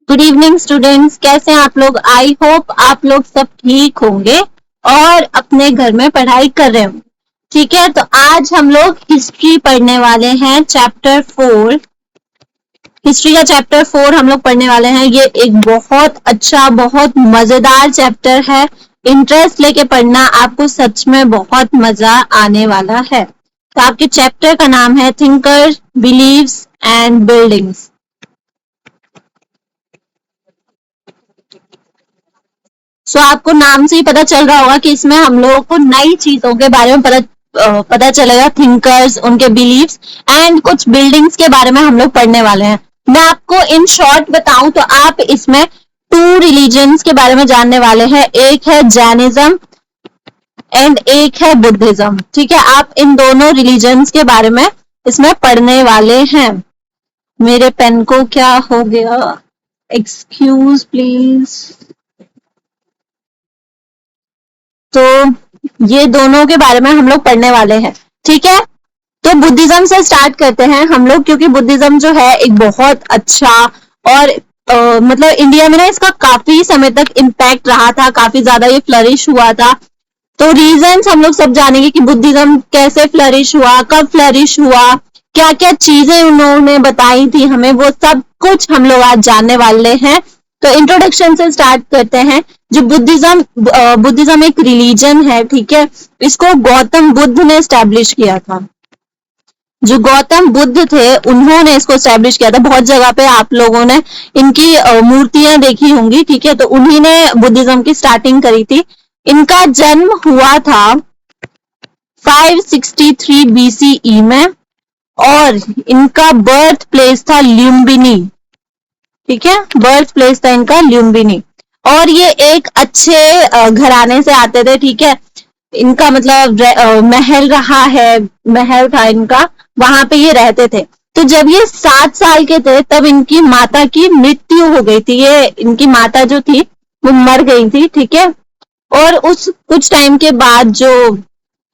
Good evening students, कैसे हैं आप लोग। आई होप आप लोग सब ठीक होंगे और अपने घर में पढ़ाई कर रहे होंगे। ठीक है, तो आज हम लोग हिस्ट्री पढ़ने वाले हैं। चैप्टर 4, हिस्ट्री का चैप्टर 4 हम लोग पढ़ने वाले हैं। ये एक बहुत अच्छा, बहुत मजेदार चैप्टर है। इंटरेस्ट लेके पढ़ना, आपको सच में बहुत मजा आने वाला है। तो आपके चैप्टर का नाम है थिंकर्स, बिलीव्स एंड बिल्डिंग्स। सो आपको नाम से ही पता चल रहा होगा कि इसमें हम लोगों को नई चीजों के बारे में पता चलेगा। थिंकर्स, उनके बिलीव्स एंड कुछ बिल्डिंग्स के बारे में हम लोग पढ़ने वाले हैं। मैं आपको इन शॉर्ट बताऊं तो आप इसमें 2 रिलीजन्स के बारे में जानने वाले हैं। एक है जैनिज्म एंड एक है बुद्धिज्म। ठीक है, आप इन दोनों रिलीजन्स के बारे में इसमें पढ़ने वाले हैं। मेरे पेन को क्या हो गया, एक्सक्यूज प्लीज। तो ये दोनों के बारे में हम लोग पढ़ने वाले हैं। ठीक है, तो बुद्धिज्म से स्टार्ट करते हैं हम लोग, क्योंकि बुद्धिज्म जो है एक बहुत अच्छा और मतलब इंडिया में ना इसका काफी समय तक इम्पैक्ट रहा था, काफी ज्यादा ये फ्लरिश हुआ था। तो रीजंस हम लोग सब जानेंगे कि बुद्धिज्म कैसे फ्लरिश हुआ, कब फ्लरिश हुआ, क्या क्या चीजें उन्होंने बताई थी हमें, वो सब कुछ हम लोग आज जानने वाले हैं। तो इंट्रोडक्शन से स्टार्ट करते हैं। जो बुद्धिज्म एक रिलीजन है, ठीक है, इसको गौतम बुद्ध ने स्टैब्लिश किया था। जो गौतम बुद्ध थे उन्होंने इसको स्टैब्लिश किया था। बहुत जगह पे आप लोगों ने इनकी मूर्तियां देखी होंगी। ठीक है, तो उन्हीं ने बुद्धिज्म की स्टार्टिंग करी थी। इनका जन्म हुआ था 563 BCE में और इनका बर्थ प्लेस था ल्यूम्बिनी। ठीक है, बर्थ प्लेस था इनका ल्यूम्बिनी। और ये एक अच्छे घराने से आते थे। ठीक है, इनका मतलब महल रहा है, महल था इनका, वहां पे ये रहते थे। तो जब ये 7 साल के थे तब इनकी माता की मृत्यु हो गई थी। ये इनकी माता जो थी वो मर गई थी। ठीक है, और उस कुछ टाइम के बाद जो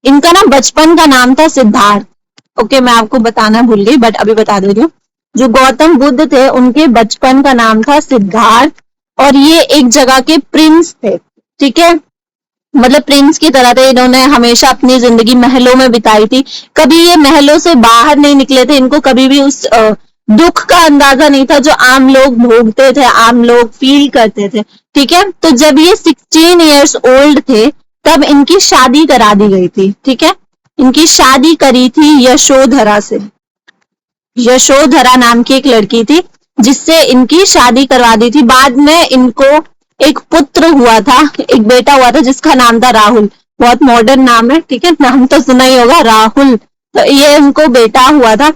इनका ना बचपन का नाम था सिद्धार्थ। ओके, मैं आपको बताना भूल गई बट अभी बता दे रही हूँ। जो गौतम बुद्ध थे उनके बचपन का नाम था सिद्धार्थ और ये एक जगह के प्रिंस थे। ठीक है, मतलब प्रिंस की तरह थे। इन्होंने हमेशा अपनी जिंदगी महलों में बिताई थी, कभी ये महलों से बाहर नहीं निकले थे। इनको कभी भी उस दुख का अंदाजा नहीं था जो आम लोग भोगते थे, आम लोग फील करते थे। ठीक है, तो जब ये 16 इयर्स ओल्ड थे तब इनकी शादी करा दी गई थी। ठीक है, इनकी शादी करी थी यशोधरा से। यशोधरा नाम की एक लड़की थी जिससे इनकी शादी करवा दी थी। बाद में इनको एक पुत्र हुआ था, एक बेटा हुआ था जिसका नाम था राहुल। बहुत मॉडर्न नाम है। ठीक है, नाम तो सुना ही होगा, राहुल। तो ये उनको बेटा हुआ था।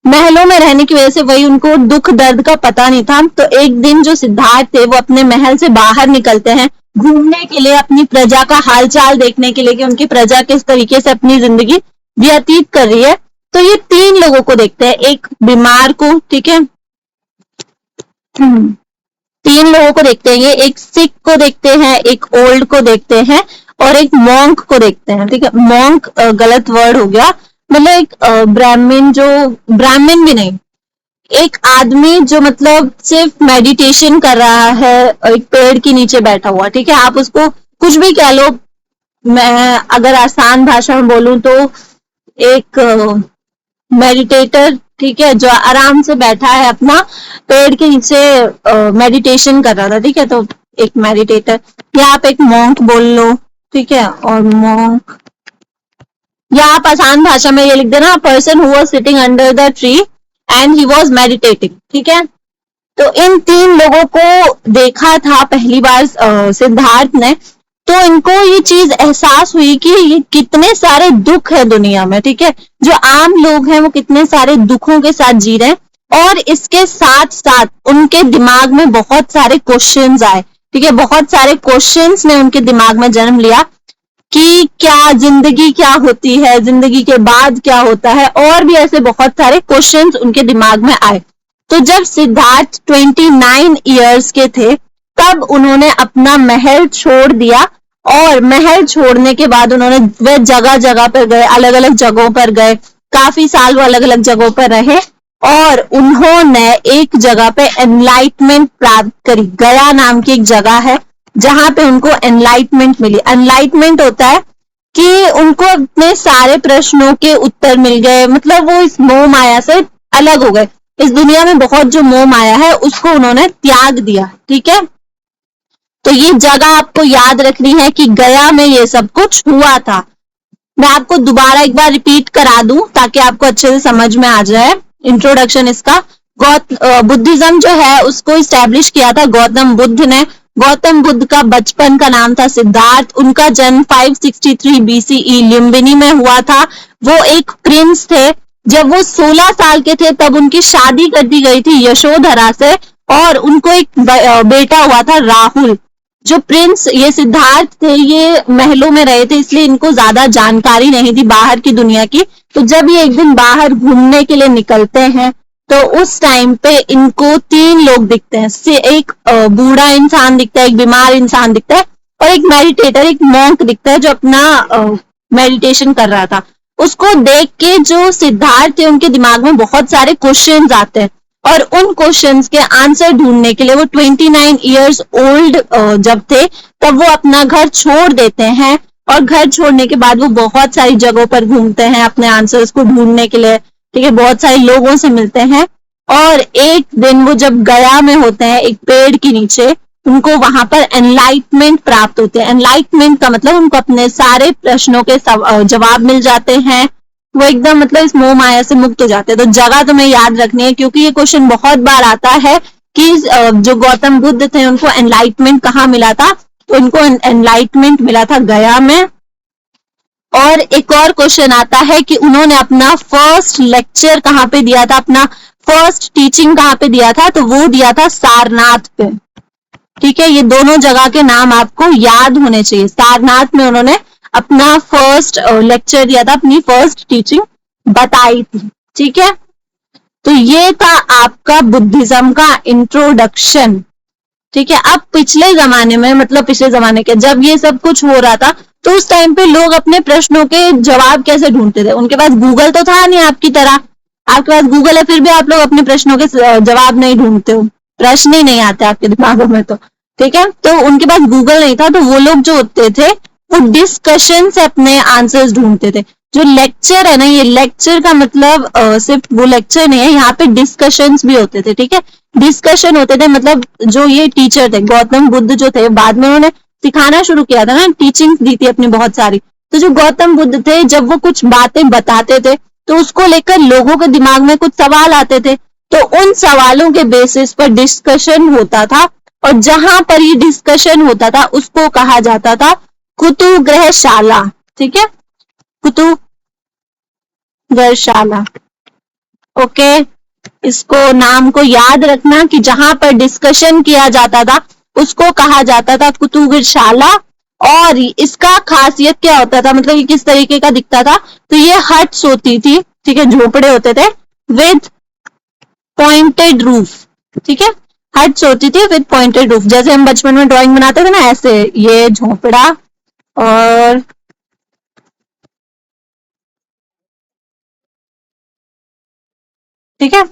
महलों में रहने की वजह से वही उनको दुख दर्द का पता नहीं था। तो एक दिन जो सिद्धार्थ थे वो अपने महल से बाहर निकलते हैं घूमने के लिए, अपनी प्रजा का हालचाल देखने के लिए कि उनकी प्रजा किस तरीके से अपनी जिंदगी व्यतीत कर रही है। तो ये 3 लोगों को देखते हैं, एक बीमार को, ठीक है, 3 लोगों को देखते हैं। ये एक सिक को देखते हैं, एक ओल्ड को देखते हैं और एक मॉन्क को देखते हैं। ठीक है, मॉन्क गलत वर्ड हो गया, मतलब एक ब्राह्मण, जो ब्राह्मण भी नहीं, एक आदमी जो मतलब सिर्फ मेडिटेशन कर रहा है, एक पेड़ के नीचे बैठा हुआ। ठीक है, आप उसको कुछ भी कह लो, मैं अगर आसान भाषा में बोलूं तो एक मेडिटेटर, ठीक है, जो आराम से बैठा है अपना पेड़ के नीचे मेडिटेशन कर रहा था। ठीक है, तो एक मेडिटेटर, या आप एक मॉन्क बोल लो। ठीक है, और मॉन्क, या आप आसान भाषा में ये लिख देना, person who was sitting under the tree and he was meditating. ठीक है, तो इन 3 लोगों को देखा था पहली बार सिद्धार्थ ने। तो इनको ये चीज एहसास हुई कि ये कितने सारे दुख है दुनिया में। ठीक है, जो आम लोग हैं वो कितने सारे दुखों के साथ जी रहे हैं और इसके साथ साथ उनके दिमाग में बहुत सारे क्वेश्चंस आए। ठीक है, बहुत सारे क्वेश्चंस ने उनके दिमाग में जन्म लिया कि क्या जिंदगी क्या होती है, जिंदगी के बाद क्या होता है, और भी ऐसे बहुत सारे क्वेश्चंस उनके दिमाग में आए। तो जब सिद्धार्थ 29 इयर्स के थे तब उन्होंने अपना महल छोड़ दिया और महल छोड़ने के बाद उन्होंने वे जगह जगह पर गए, अलग अलग जगहों पर गए, काफी साल वो अलग अलग जगहों पर रहे और उन्होंने एक जगह पे एनलाइटमेंट प्राप्त करी। गया नाम की एक जगह है जहां पे उनको एनलाइटमेंट मिली। एनलाइटमेंट होता है कि उनको अपने सारे प्रश्नों के उत्तर मिल गए, मतलब वो इस मोह माया से अलग हो गए। इस दुनिया में बहुत जो मोह माया है उसको उन्होंने त्याग दिया। ठीक है, तो ये जगह आपको याद रखनी है कि गया में ये सब कुछ हुआ था। मैं आपको दोबारा एक बार रिपीट करा दूं ताकि आपको अच्छे से समझ में आ जाए। इंट्रोडक्शन इसका, बुद्धिज्म जो है उसको इस्टेब्लिश किया था गौतम बुद्ध ने। गौतम बुद्ध का बचपन का नाम था सिद्धार्थ। उनका जन्म 563 बीसीई लुम्बिनी में हुआ था। वो एक प्रिंस थे। जब वो 16 साल के थे तब उनकी शादी कर दी गई थी यशोधरा से, और उनको एक बेटा हुआ था राहुल। जो प्रिंस ये सिद्धार्थ थे ये महलों में रहे थे, इसलिए इनको ज्यादा जानकारी नहीं थी बाहर की दुनिया की। तो जब ये एक दिन बाहर घूमने के लिए निकलते हैं तो उस टाइम पे इनको 3 लोग दिखते हैं। एक बूढ़ा इंसान दिखता है, एक बीमार इंसान दिखता है, और एक मेडिटेटर, एक मॉन्क दिखता है जो अपना मेडिटेशन कर रहा था। उसको देख के जो सिद्धार्थ थे उनके दिमाग में बहुत सारे क्वेश्चंस आते हैं, और उन क्वेश्चंस के आंसर ढूंढने के लिए वो 29 इयर्स ओल्ड जब थे तब वो अपना घर छोड़ देते हैं। और घर छोड़ने के बाद वो बहुत सारी जगहों पर घूमते हैं अपने आंसर्स को ढूंढने के लिए। ठीक है, बहुत सारे लोगों से मिलते हैं, और एक दिन वो जब गया में होते हैं एक पेड़ के नीचे, उनको वहां पर एनलाइटमेंट प्राप्त होते हैं। एनलाइटमेंट का मतलब उनको अपने सारे प्रश्नों के जवाब मिल जाते हैं। वो एकदम मतलब इस मोह माया से मुक्त हो जाते हैं। तो जगह तुम्हें याद रखनी है क्योंकि ये क्वेश्चन बहुत बार आता है कि जो गौतम बुद्ध थे उनको एनलाइटमेंट कहाँ मिला था। तो उनको एनलाइटमेंट मिला था गया में। और एक और क्वेश्चन आता है कि उन्होंने अपना फर्स्ट लेक्चर कहाँ पे दिया था, अपना फर्स्ट टीचिंग कहाँ पे दिया था। तो वो दिया था सारनाथ पे। ठीक है, ये दोनों जगह के नाम आपको याद होने चाहिए। सारनाथ में उन्होंने अपना फर्स्ट लेक्चर दिया था, अपनी फर्स्ट टीचिंग बताई थी। ठीक है, तो ये था आपका बुद्धिज्म का इंट्रोडक्शन। ठीक है, अब पिछले जमाने में, मतलब पिछले जमाने के जब ये सब कुछ हो रहा था तो उस टाइम पे लोग अपने प्रश्नों के जवाब कैसे ढूंढते थे। उनके पास गूगल तो था नहीं आपकी तरह। आपके पास गूगल है फिर भी आप लोग अपने प्रश्नों के जवाब नहीं ढूंढते हो, प्रश्न ही नहीं आते आपके दिमागों में। तो ठीक है, तो उनके पास गूगल नहीं था, तो वो लोग जो होते थे वो डिस्कशन से अपने आंसर्स ढूंढते थे। जो लेक्चर है ना, ये लेक्चर का मतलब सिर्फ वो लेक्चर नहीं है, यहाँ पे डिस्कशंस भी होते थे। ठीक है, डिस्कशन होते थे, मतलब जो ये टीचर थे गौतम बुद्ध जो थे, बाद में उन्होंने सिखाना शुरू किया था ना, टीचिंग दी थी अपनी बहुत सारी। तो जो गौतम बुद्ध थे जब वो कुछ बातें बताते थे तो उसको लेकर लोगों के दिमाग में कुछ सवाल आते थे, तो उन सवालों के बेसिस पर डिस्कशन होता था। और जहां पर ये डिस्कशन होता था उसको कहा जाता था कुतूहलशाला। ठीक है, कुतूहलशाला। ओके, इसको नाम को याद रखना कि जहां पर डिस्कशन किया जाता था उसको कहा जाता था कुतूहलशाला। और इसका खासियत क्या होता था, मतलब ये किस तरीके का दिखता था। तो ये हट्स होती थी, ठीक है, झोपड़े होते थे विद पॉइंटेड रूफ। ठीक है, हट्स होती थी विद पॉइंटेड रूफ, जैसे हम बचपन में ड्राइंग बनाते थे ना, ऐसे ये झोपड़ा। और ठीक है,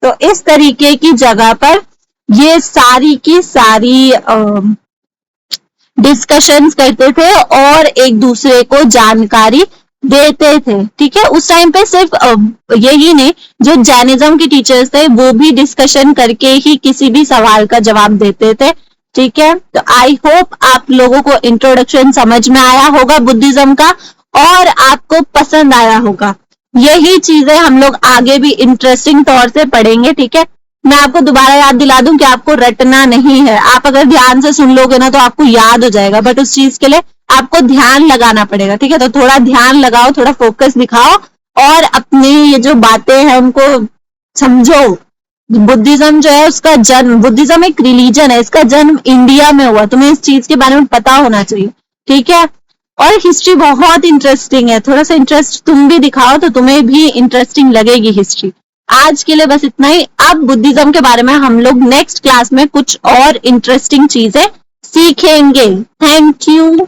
तो इस तरीके की जगह पर ये सारी की सारी डिस्कशंस करते थे और एक दूसरे को जानकारी देते थे। ठीक है, उस टाइम पे सिर्फ यही नहीं, जो जैनिज्म के टीचर्स थे वो भी डिस्कशन करके ही किसी भी सवाल का जवाब देते थे। ठीक है, तो आई होप आप लोगों को इंट्रोडक्शन समझ में आया होगा बुद्धिज्म का, और आपको पसंद आया होगा। यही चीजें हम लोग आगे भी इंटरेस्टिंग तौर से पढ़ेंगे। ठीक है, मैं आपको दोबारा याद दिला दूं कि आपको रटना नहीं है। आप अगर ध्यान से सुन लोगे ना तो आपको याद हो जाएगा, बट उस चीज के लिए आपको ध्यान लगाना पड़ेगा। ठीक है, तो थोड़ा ध्यान लगाओ, थोड़ा फोकस दिखाओ, और अपनी ये जो बातें हैं उनको समझो। बुद्धिज्म जो है उसका जन्म, बुद्धिज्म एक रिलीजन है, इसका जन्म इंडिया में हुआ। तुम्हें इस चीज के बारे में पता होना चाहिए। ठीक है, और हिस्ट्री बहुत इंटरेस्टिंग है, थोड़ा सा इंटरेस्ट तुम भी दिखाओ तो तुम्हें भी इंटरेस्टिंग लगेगी हिस्ट्री। आज के लिए बस इतना ही। अब बुद्धिज्म के बारे में हम लोग नेक्स्ट क्लास में कुछ और इंटरेस्टिंग चीजें सीखेंगे। Thank you.